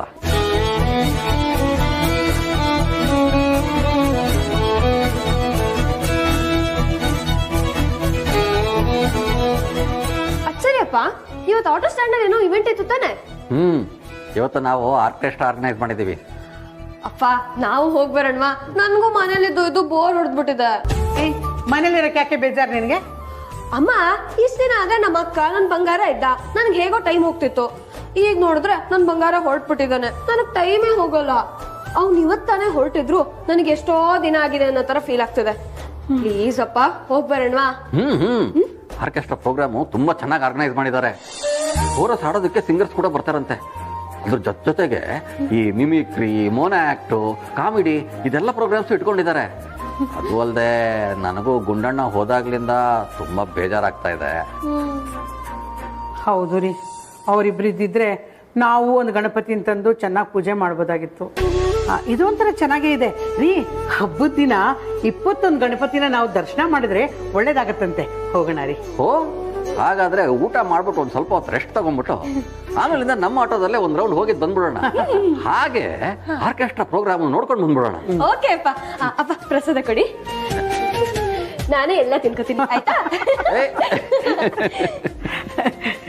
ಅಚ್ಚರಿಯಪ್ಪ, ಇವತ್ತು ಆಟೋ ಸ್ಟ್ಯಾಂಡ್ ಅಲ್ಲಿ ಏನೋ ಇವೆಂಟ್ ಇತ್ತು ತಾನೆ? ಇವತ್ತು ನಾವು ಆರ್ಕೆಸ್ಟ್ರಾ ಆರ್ಗನೈಸ್ ಮಾಡಿದ್ದೀವಿ. ಅಪ್ಪ, ನಾವು ಹೋಗಿ ಬರೋಣವಾ? ನನ್ಗೂ ಮನೇಲಿ ಇದು ಬೋರ್ ಹೊಡೆದ್ಬಿಟ್ಟಿದೆ. ಮನೇಲಿರಕ್ಕೆ ಯಾಕೆ ಬೇಜಾರು ನಿನ್ಗೆ? ಅಮ್ಮ, ಇಷ್ಟ ದಿನ ಆಗ ನಮ್ಮ ಅಕ್ಕ ನನ್ ಬಂಗಾರ ಇದ್ದ, ನನ್ಗೆ ಹೇಗೋ ಟೈಮ್ ಹೋಗ್ತಿತ್ತು. ಈಗ ನೋಡಿದ್ರೆ ನನ್ ಬಂಗಾರ ಹೊರಟ್ಬಿಟ್ಟಿದ್ದಾನೆ, ನನಗ್ ಟೈಮೇ ಹೋಗಲ್ಲ. ಅವ್ನು ಇವತ್ತಾನೆ ಹೊರಟಿದ್ರು ನನಗೆ ಎಷ್ಟೋ ದಿನ ಆಗಿದೆ ಅನ್ನೋ ತರ ಫೀಲ್ ಆಗ್ತಿದೆ. ಪ್ಲೀಸ್ ಅಪ್ಪ, ಹೋಗ್ ಬರೋಣವಾ? ಆರ್ಕೆಸ್ಟ್ರಾ ಪ್ರೋಗ್ರಾಮು ತುಂಬಾ ಚೆನ್ನಾಗಿ ಆರ್ಗನೈಸ್ ಮಾಡಿದ್ದಾರೆ. ಕೋರಸ್ ಹಾಡೋದಕ್ಕೆ ಸಿಂಗರ್ಸ್ ಕೂಡ ಬರ್ತಾರಂತೆ. ಅದ್ರ ಜೊತೆಗೆ ಈ ಮಿಮಿಕ್ರಿ, ಮೋನೋ ಆಕ್ಟು, ಕಾಮಿಡಿ ಇದೆಲ್ಲ ಪ್ರೋಗ್ರಾಮ್ಸ್ ಇಟ್ಕೊಂಡಿದ್ದಾರೆ. ಅದು ಅಲ್ಲದೆ ನನಗೂ ಗುಂಡಣ್ಣ ಹೋದಾಗ್ಲಿಂದ ತುಂಬಾ ಬೇಜಾರಾಗ್ತಾ ಇದೆ. ಹೌದು ರೀ, ಅವರಿಬ್ರಿದ್ದಿದ್ರೆ ನಾವು ಒಂದು ಗಣಪತಿ ತಂದು ಚೆನ್ನಾಗಿ ಪೂಜೆ ಮಾಡ್ಬೋದಾಗಿತ್ತು. ಇದು ಒಂಥರ ಚೆನ್ನಾಗೇ ಇದೆ ರೀ. ಹಬ್ಬದ ದಿನ 21 ಗಣಪತಿನ ನಾವು ದರ್ಶನ ಮಾಡಿದ್ರೆ ಒಳ್ಳೇದಾಗತ್ತಂತೆ. ಹೋಗೋಣ ರೀ. ಓ, ಹಾಗಾದ್ರೆ ಊಟ ಮಾಡ್ಬಿಟ್ಟು ಒಂದ್ ಸ್ವಲ್ಪ ಹೊತ್ತು ರೆಸ್ಟ್ ತಗೊಂಡ್ಬಿಟ್ಟು ಆಮೇಲಿಂದ ನಮ್ಮ ಆಟೋದಲ್ಲೇ ಒಂದ್ ರೌಂಡ್ ಹೋಗಿ ಬಂದ್ಬಿಡೋಣ. ಹಾಗೆ ಆರ್ಕೆಸ್ಟ್ರಾ ಪ್ರೋಗ್ರಾಮ್ ನೋಡ್ಕೊಂಡು ಬಂದ್ಬಿಡೋಣ. ಓಕೆ ಅಪ್ಪ. ಅಪ್ಪ, ಪ್ರಸಾದ ಕೊಡಿ, ನಾನೇ ಎಲ್ಲ ತಿನ್ಕೋತೀನಿ, ಆಯ್ತಾ?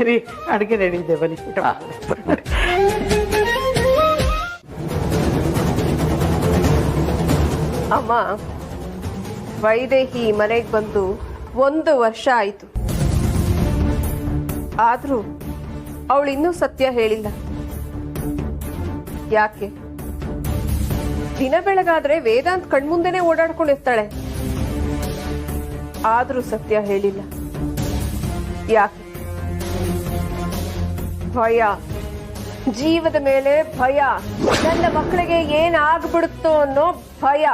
ರೀ, ಅಡುಗೆ ರೆಡಿ ಇದೆ, ಬನ್ನಿ. ಅಮ್ಮ, ವೈದೇಹಿ ಮನೆಗೆ ಬಂದು 1 ವರ್ಷ ಆಯ್ತು. ಆದ್ರೂ ಅವಳು ಇನ್ನೂ ಸತ್ಯ ಹೇಳಿಲ್ಲ. ಯಾಕೆ? ದಿನ ಬೆಳಗಾದ್ರೆ ವೇದಾಂತ್ ಕಣ್ಮುಂದೆನೆ ಓಡಾಡ್ಕೊಂಡಿರ್ತಾಳೆ. ಆದ್ರೂ ಸತ್ಯ ಹೇಳಿಲ್ಲ. ಯಾಕೆ? ಭಯ, ಜೀವದ ಮೇಲೆ ಭಯ. ನನ್ನ ಮಕ್ಕಳಿಗೆ ಏನಾಗ್ಬಿಡುತ್ತೋ ಅನ್ನೋ ಭಯ.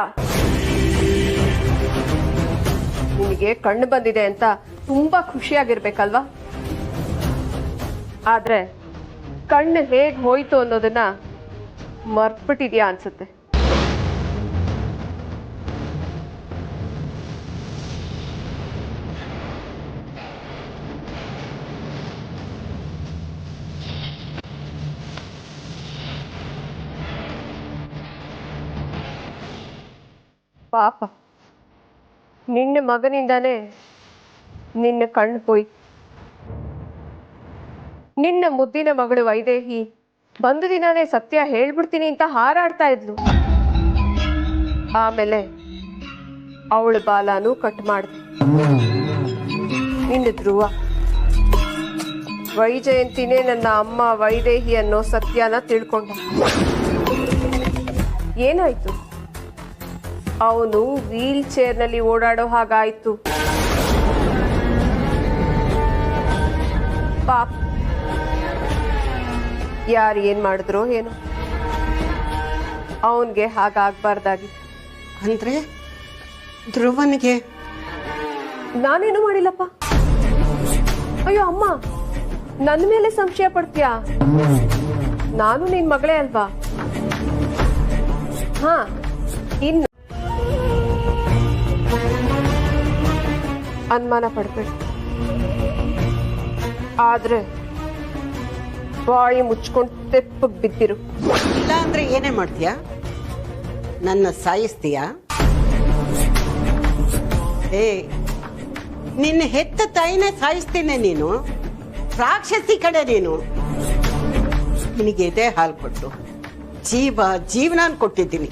ನಿನಗೆ ಕಣ್ಣು ಬಂದಿದೆ ಅಂತ ತುಂಬಾ ಖುಷಿಯಾಗಿರ್ಬೇಕಲ್ವಾ? ಆದ್ರೆ ಕಣ್ಣು ಹೇಗ್ ಹೋಯ್ತು ಅನ್ನೋದನ್ನ ಮರ್ತ್ಬಿಟ್ಟಿದ್ಯಾ ಅನ್ಸುತ್ತೆ. ಪಾಪ, ನಿನ್ನ ಮಗನಿಂದಾನೇ ನಿನ್ನ ಕಣ್ಣು ಹೋಯ್ತು. ನಿನ್ನ ಮುದ್ದಿನ ಮಗಳು ವೈದೇಹಿ ಬಂದ ದಿನಾನೇ ಸತ್ಯ ಹೇಳ್ಬಿಡ್ತೀನಿ ಅಂತ ಹಾರಾಡ್ತಾ ಇದ್ಲು. ಆಮೇಲೆ ಅವಳ ಬಾಲನೂ ಕಟ್ ಮಾಡಿದೆ. ನಿನ್ನ ಧ್ರುವ, ವೈಜಯಂತಿನೇ ನನ್ನ ಅಮ್ಮ ವೈದೇಹಿ ಅನ್ನೋ ಸತ್ಯನ ತಿಳ್ಕೊಂಡ. ಏನಾಯ್ತು? ಅವನು ವೀಲ್ ಚೇರ್ನಲ್ಲಿ ಓಡಾಡೋ ಹಾಗಾಯ್ತು. ಪಾಪ, ಯಾರು ಏನ್ ಮಾಡಿದ್ರೋ ಏನು, ಅವನ್ಗೆ ಹಾಗಾಗ್ಬಾರ್ದಾಗಿತ್ತು. ಅಂದ್ರೆ ಧ್ರುವನಿಗೆ? ನಾನೇನು ಮಾಡಿಲ್ಲಪ್ಪ. ಅಯ್ಯೋ ಅಮ್ಮ, ನನ್ನ ಮೇಲೆ ಸಂಶಯ ಪಡ್ತೀಯಾ? ನಾನು ನಿನ್ ಮಗಳೇ ಅಲ್ವಾ? ಹಾ, ಇನ್ನು ಅನುಮಾನ ಪಡ್ಬೇಡ. ಆದ್ರೆ ಬಾಯಿ ಮುಚ್ಕೊಂಡು ತೆಪ್ಪಗ್ ಬಿದ್ದಿರು. ಇಲ್ಲ ಅಂದ್ರೆ ಏನೇ ಮಾಡ್ತೀಯ? ನನ್ನ ಸಾಯಿಸ್ತೀಯ? ಏ, ನಿನ್ನ ಹೆತ್ತ ತಾಯಿನೇ ಸಾಯಿಸ್ತೀನಿ ನೀನು. ರಾಕ್ಷಸಿ ಕಡೆ ನೀನು. ನಿನಗೆ ಎದೆ ಹಾಲು ಕೊಟ್ಟು ಜೀವನ ಕೊಟ್ಟಿದ್ದೀನಿ.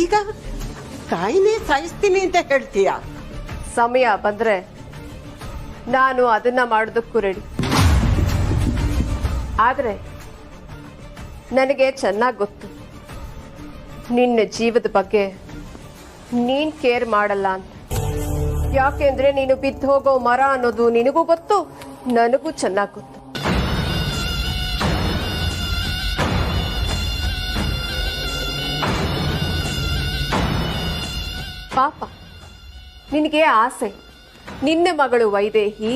ಈಗ ತಾಯಿನೇ ಸಾಯಿಸ್ತೀನಿ ಅಂತ ಹೇಳ್ತೀಯ? ಸಮಯ ಬಂದ್ರೆ ನಾನು ಅದನ್ನ ಮಾಡೋದಕ್ಕೂ ರೆಡಿ. ಆದ್ರೆ ನನಗೆ ಚೆನ್ನಾಗಿ ಗೊತ್ತು ನಿನ್ನ ಜೀವದ ಬಗ್ಗೆ ನೀನ್ ಕೇರ್ ಮಾಡಲ್ಲ ಅಂತ. ಯಾಕೆಂದ್ರೆ ನೀನು ಬಿದ್ದು ಹೋಗೋ ಮರ ಅನ್ನೋದು ನಿನಗೂ ಗೊತ್ತು, ನನಗೂ ಚೆನ್ನಾಗಿ ಗೊತ್ತು. ಪಾಪ ನಿನಗೆ ಆಸೆ ನಿನ್ನ ಮಗಳು ವೈದೇಹಿ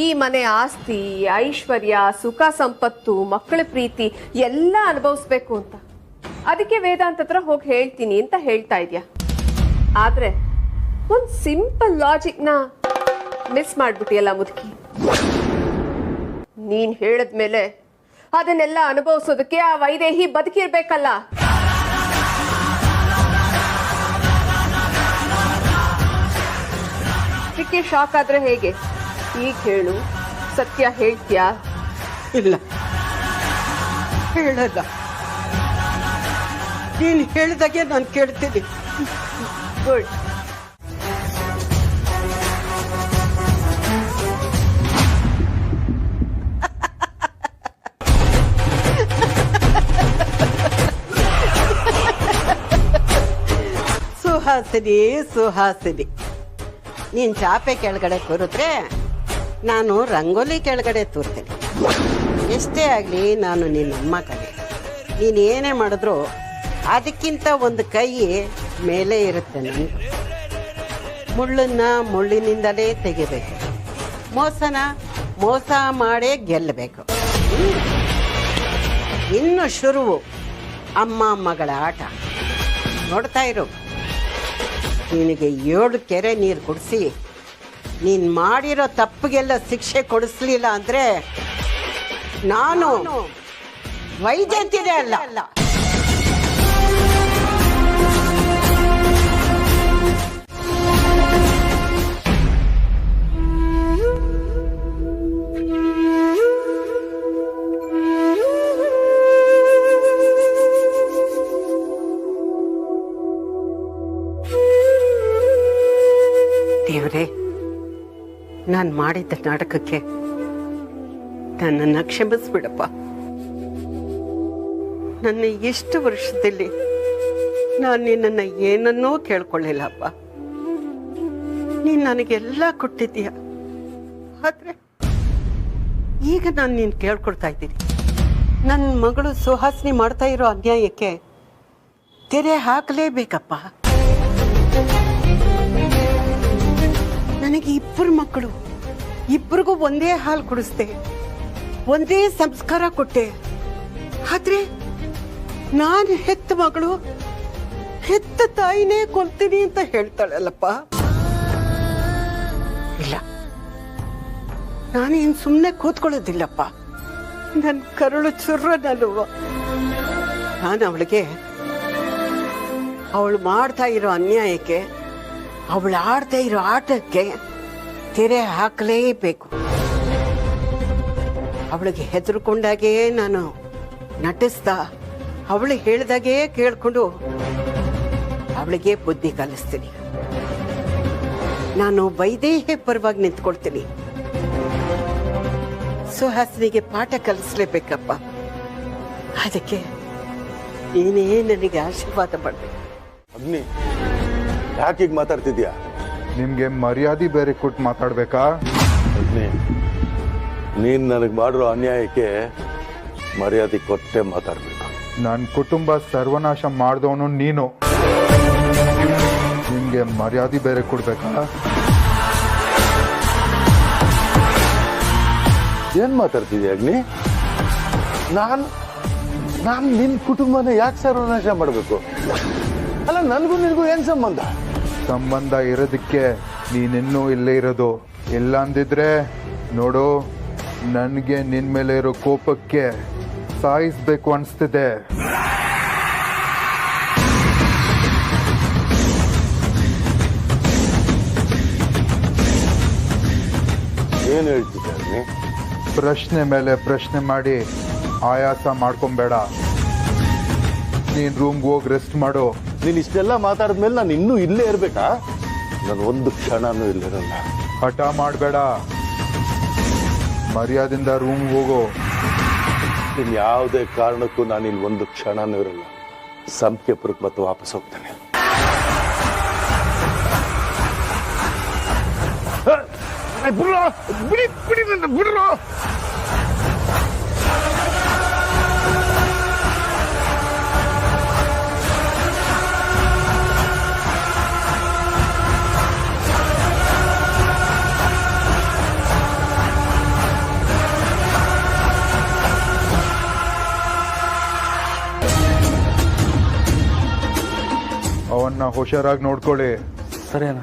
ಈ ಮನೆ ಆಸ್ತಿ, ಐಶ್ವರ್ಯ, ಸುಖ ಸಂಪತ್ತು, ಮಕ್ಕಳ ಪ್ರೀತಿ ಎಲ್ಲ ಅನುಭವಿಸ್ಬೇಕು ಅಂತ. ಅದಕ್ಕೆ ವೇದಾಂತ ಹತ್ರ ಹೋಗಿ ಹೇಳ್ತೀನಿ ಅಂತ ಹೇಳ್ತಾ ಇದ್ಯಾ. ಆದ್ರೆ ಒಂದ್ ಸಿಂಪಲ್ ಲಾಜಿಕ್ ನ ಮಿಸ್ ಮಾಡ್ಬಿಟ್ಟಿಯಲ್ಲ ಮುದುಕಿ. ನೀನ್ ಹೇಳದ್ಮೇಲೆ ಅದನ್ನೆಲ್ಲ ಅನುಭವಿಸೋದಕ್ಕೆ ಆ ವೈದೇಹಿ ಬದುಕಿರ್ಬೇಕಲ್ಲ. ಅದಕ್ಕೆ ಶಾಕ್ ಆದ್ರೆ ಹೇಗೆ? ಈಗ ಹೇಳು, ಸತ್ಯ ಹೇಳ್ತೀಯಾ? ಇಲ್ಲ, ಹೇಳಲ್ಲ. ನೀನು ಹೇಳಿದಾಗೆ ನಾನು ಕೇಳ್ತೀನಿ. ಗುಡ್. ಸುಹಾಸಿನಿ, ನೀನ್ ಚಾಪೆ ಕೆಳಗಡೆ ಕೂರಿದ್ರೆ ನಾನು ರಂಗೋಲಿ ಕೆಳಗಡೆ ತೂರ್ತೀನಿ. ಎಷ್ಟೇ ಆಗ್ಲಿ ನಾನು ನಿನ್ನ ಅಮ್ಮ ಕಡೆ. ನೀನ್ ಏನೇ ಮಾಡಿದ್ರು ಅದಕ್ಕಿಂತ ಒಂದು ಕೈ ಮೇಲೆ ಇರುತ್ತೆ. ನನಗೆ ಮುಳ್ಳನ್ನ ಮುಳ್ಳಿನಿಂದಲೇ ತೆಗಿಬೇಕು, ಮೋಸ ಮಾಡೇ ಗೆಲ್ಲಬೇಕು. ಇನ್ನು ಶುರುವು ಅಮ್ಮ ಮಗಳ ಆಟ. ನೋಡ್ತಾ ಇರು. ನಿನಗೆ 7 ಕೆರೆ ನೀರು ಕುಡಿಸಿ ನೀನ್ ಮಾಡಿರೋ ತಪ್ಪಿಗೆಲ್ಲ ಶಿಕ್ಷೆ ಕೊಡಿಸ್ಲಿಲ್ಲ ಅಂದ್ರೆ ನಾನು ವೈದ್ಯಂತಿದೆ ಅಲ್ಲ. ದೇವರೇ, ನಾನು ಮಾಡಿದ್ದ ನಾಟಕಕ್ಕೆ ನನ್ನನ್ನು ಕ್ಷಮಿಸ್ಬಿಡಪ್ಪ. ನನ್ನ ಎಷ್ಟು ವರ್ಷದಲ್ಲಿ ನಾನು ನಿನ್ನನ್ನು ಏನನ್ನೂ ಕೇಳ್ಕೊಳ್ಳಿಲ್ಲಪ್ಪ. ನೀನು ನನಗೆಲ್ಲ ಕೊಟ್ಟಿದ್ದೀಯ. ಆದ್ರೆ ಈಗ ನಾನು ನೀನು ಕೇಳ್ಕೊಳ್ತಾ ಇದ್ದೀನಿ. ನನ್ನ ಮಗಳು ಸುಹಾಸಿನಿ ಮಾಡ್ತಾ ಇರೋ ಅನ್ಯಾಯಕ್ಕೆ ತೆರೆ ಹಾಕಲೇಬೇಕಪ್ಪ. ನನಗೆ 2 ಮಕ್ಕಳು, 2 ಒಂದೇ ಹಾಲು ಕುಡಿಸ್ದೆ, ಒಂದೇ ಸಂಸ್ಕಾರ ಕೊಟ್ಟೆ. ಆದ್ರೆ ನಾನು ಹೆತ್ತ ಮಗಳು ಹೆತ್ತ ತಾಯಿನೇ ಕೊಲ್ತೀನಿ ಅಂತ ಹೇಳ್ತಾಳಲ್ಲಪ್ಪ. ಇಲ್ಲ, ನಾನೇನು ಸುಮ್ಮನೆ ಕೂತ್ಕೊಳ್ಳೋದಿಲ್ಲಪ್ಪ. ನನ್ನ ಕರುಳು ಚುರ್ರನಲ್ವ. ನಾನು ಅವಳಿಗೆ ಅವಳು ಮಾಡ್ತಾ ಇರೋ ಅನ್ಯಾಯಕ್ಕೆ, ಅವಳು ಆಡ್ತಾ ಇರೋ ಆಟಕ್ಕೆ ತೆರೆ ಹಾಕಲೇಬೇಕು. ಅವಳಿಗೆ ಹೆದರ್ಕೊಂಡಾಗೇ ನಾನು ನಟಿಸ್ತಾ ಅವಳು ಹೇಳಿದಾಗೇ ಕೇಳ್ಕೊಂಡು ಅವಳಿಗೆ ಬುದ್ಧಿ ಕಲಿಸ್ತೀನಿ. ನಾನು ವೈದೇಹಿ ಪರವಾಗಿ ನಿಂತ್ಕೊಳ್ತೀನಿ. ಸುಹಾಸಿನಿಗೆ ಪಾಠ ಕಲಿಸ್ಲೇಬೇಕಪ್ಪ. ಅದಕ್ಕೆ ನೀನೇ ನನಗೆ ಆಶೀರ್ವಾದ ಮಾಡಬೇಕು. ಅಗ್ನಿ, ಯಾಕೀಗ ಮಾತಾಡ್ತಿದ್ಯಾ? ನಿಮ್ಗೆ ಮರ್ಯಾದೆ ಬೇರೆ ಕೊಟ್ಟು ಮಾತಾಡ್ಬೇಕಾ? ಅಗ್ನಿ, ನೀನ್ ನನಗೆ ಮಾಡಿರೋ ಅನ್ಯಾಯಕ್ಕೆ ಮರ್ಯಾದೆ ಕೊಟ್ಟೆ ಮಾತಾಡ್ಬೇಕು. ನನ್ನ ಕುಟುಂಬ ಸರ್ವನಾಶ ಮಾಡಿದವನು ನೀನು. ನಿಮ್ಗೆ ಮರ್ಯಾದೆ ಬೇರೆ ಕೊಡ್ಬೇಕಾ? ಏನ್ ಮಾತಾಡ್ತಿದ್ಯಾ ಅಗ್ನಿ? ನಾನು ನಿನ್ ಕುಟುಂಬನ ಯಾಕೆ ಸರ್ವನಾಶ ಮಾಡಬೇಕು? ಅಲ್ಲ, ನನಗೂ ನಿನಗೂ ಏನ್ ಸಂಬಂಧ? ಸಂಬಂಧ ಇರೋದಕ್ಕೆ ನೀನಿನ್ನೂ ಇಲ್ಲೇ ಇರೋದು. ಇಲ್ಲ ಅಂದಿದ್ರೆ ನೋಡು, ನನಗೆ ನಿನ್ ಮೇಲೆ ಇರೋ ಕೋಪಕ್ಕೆ ಸಾಯಿಸ್ಬೇಕು ಅನಿಸ್ತಿದೆ. ಏನ್ ಹೇಳ್ತಿದ್ದೆ? ಪ್ರಶ್ನೆ ಮೇಲೆ ಪ್ರಶ್ನೆ ಮಾಡಿ ಆಯಾಸ ಮಾಡ್ಕೊಂಬೇಡ. ನೀನ್ ರೂಮ್ಗೆ ಹೋಗಿ ರೆಸ್ಟ್ ಮಾಡು. ನೀನ್ ಇಷ್ಟೆಲ್ಲ ಮಾತಾಡಿದ್ಮೇಲೆ ನಾನು ಇನ್ನೂ ಇಲ್ಲೇ ಇರ್ಬೇಕಾ? ನಾನು ಒಂದು ಕ್ಷಣನೂ ಇಲ್ಲಿರಲ್ಲ. ಹಠ ಮಾಡಬೇಡ, ಮರ್ಯಾದಿಂದ ರೂಮ್ಗೆ ಹೋಗು. ಇನ್ ಯಾವುದೇ ಕಾರಣಕ್ಕೂ ನಾನು ಇಲ್ಲಿ ಒಂದು ಕ್ಷಣನೂ ಇರಲ್ಲ. ಸಂಖ್ಯೆಪುರಕ್ಕೆ ಮತ್ತೆ ವಾಪಸ್ ಹೋಗ್ತೇನೆ. ಬಿಡ್ರೋ. ಅವನ್ನ ಹುಷಾರಾಗಿ ನೋಡ್ಕೊಳ್ಳಿ. ಸರಿ ಅಣ್ಣ.